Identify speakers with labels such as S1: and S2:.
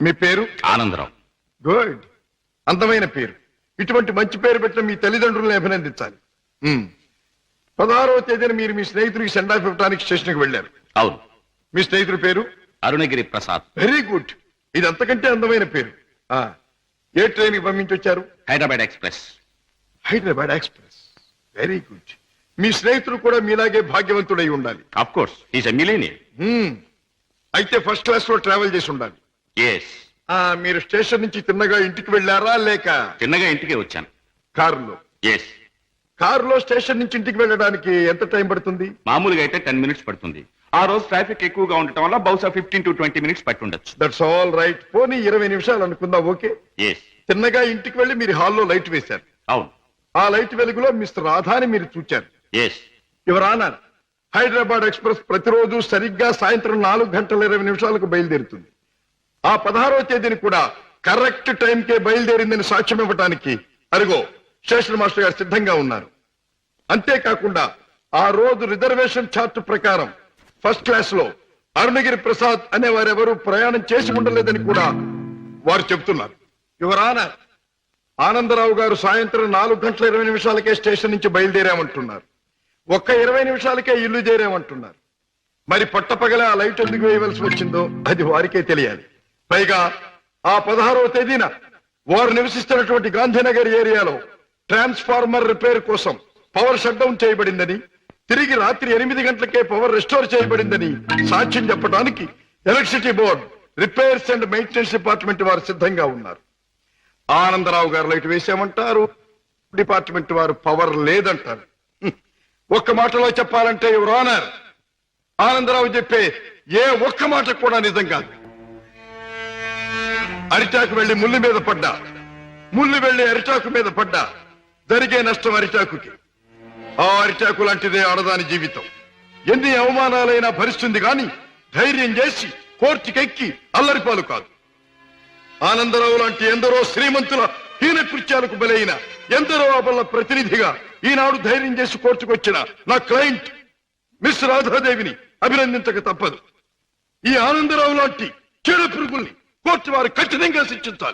S1: మీ పేరు?
S2: ఆనందరావు.
S1: గుడ్, అందమైన పేరు. ఇటువంటి మంచి పేరు పెట్టిన మీ తల్లిదండ్రులను అభినందించాలి. 16వ తేదీన మీరు మీ స్నేహితుడికి సెండ్ ఆఫ్ ఇవ్వడానికి స్టేషన్కి వెళ్ళారు.
S2: అవును.
S1: మీ స్నేహితుడి పేరు?
S2: అరుణగిరి ప్రసాద్.
S1: వెరీ గుడ్, ఇది అంతకంటే అందమైన పేరు. ఏ ట్రైన్ కి పంపించొచ్చారు?
S2: Hyderabad express.
S1: Hyderabad express, very good. మీ స్నేహితుడు కూడా మీలాగే భాగ్యవంతుడై ఉండాలి.
S2: Of course, is a millionaire.
S1: అయితే ఫస్ట్ క్లాస్ లో ట్రావెల్ చేసి ఉండాలి.
S2: ఎస్.
S1: మీరు స్టేషన్ నుంచి తిన్నగా ఇంటికి వెళ్ళారా లేక?
S2: చిన్నగా ఇంటికే వచ్చాను.
S1: కారులో?
S2: ఎస్.
S1: కారులో స్టేషన్ నుంచి ఇంటికి వెళ్ళడానికి ఎంత టైం పడుతుంది?
S2: మామూలుగా అయితే 10 minutes పడుతుంది. ఆ రోజు ట్రాఫిక్ ఎక్కువగా ఉండటం వల్ల బహుశా 15 to 20 minutes పట్టుండొచ్చు.
S1: That's all right. పోనీ 20 నిమిషాలు అనుకుందాం. ఓకే.
S2: ఎస్.
S1: తిన్నగా ఇంటికి వెళ్ళి మీరు హాల్లో లైట్ వేశారు.
S2: అవును.
S1: ఆ లైట్ వెలుగులో మిస్టర్ రాధాని మీరు చూచారు.
S2: Yes.
S1: Your honour, Hyderabad express ప్రతిరోజు సరిగ్గా సాయంత్రం 4:20 బయలుదేరుతుంది. ఆ 16వ తేదీని కూడా కరెక్ట్ టైంకే బయలుదేరిందని సాక్ష్యం ఇవ్వడానికి అరుగో స్టేషన్ మాస్టర్ గారు సిద్ధంగా ఉన్నారు. అంతేకాకుండా ఆ రోజు రిజర్వేషన్ చార్ట్ ప్రకారం ఫస్ట్ క్లాస్ లో అరుణగిరి ప్రసాద్ అనే వారెవరూ ప్రయాణం చేసి ఉండలేదని కూడా వారు చెబుతున్నారు. యువర్ ఆనర్, ఆనందరావు గారు సాయంత్రం 4:20 స్టేషన్ నుంచి బయలుదేరామంటున్నారు. ఒక్క 20 నిమిషాలకే ఇల్లు చేరామంటున్నారు. మరి పట్టపగల ఆ లైట్ ఎందుకు వేయవలసి వచ్చిందో అది వారికే తెలియాలి. పైగా ఆ 16వ తేదీన వారు నివసిస్తున్నటువంటి గాంధీనగర్ ఏరియాలో ట్రాన్స్ఫార్మర్ రిపేర్ కోసం పవర్ షట్ డౌన్ చేయబడిందని, తిరిగి రాత్రి 8 గంటలకే పవర్ రెస్టోర్ చేయబడిందని సాక్ష్యం చెప్పడానికి electricity board, repairs and maintenance department వారు సిద్ధంగా ఉన్నారు. ఆనందరావు గారు లైట్ వేసామంటారు, డిపార్ట్మెంట్ వారు పవర్ లేదంటారు. ఒక్క మాటలో చెప్పాలంటే యువర్ ఆనర్, ఆనందరావు చెప్పే ఏ ఒక్క మాట కూడా నిజం కాదు. అరిటాకు వెళ్లి ముళ్ళు మీద పడ్డా, ముళ్ళు వెళ్లి అరిటాకు మీద పడ్డా జరిగే నష్టం అరిటాకుకి. ఆ అరిటాకు లాంటిదే ఆడదాని జీవితం. ఎన్ని అవమానాలైనా భరిస్తుంది గాని ధైర్యం చేసి కోర్టుకెక్కి అల్లరిపాలు కాదు. ఆనందరావు లాంటి ఎందరో శ్రీమంతుల హీన కృత్యాలకు బలైన ఎందరో అబల ప్రతినిధిగా ఈనాడు ధైర్యం చేసి కోర్టుకొచ్చిన నా క్లయింట్ మిస్ రాధాదేవిని అభినందించక తప్పదు. ఈ ఆనందరావు లాంటి చెడు పురుగుల్ని కోర్టు వారు కఠినంగా శిక్షించాలి.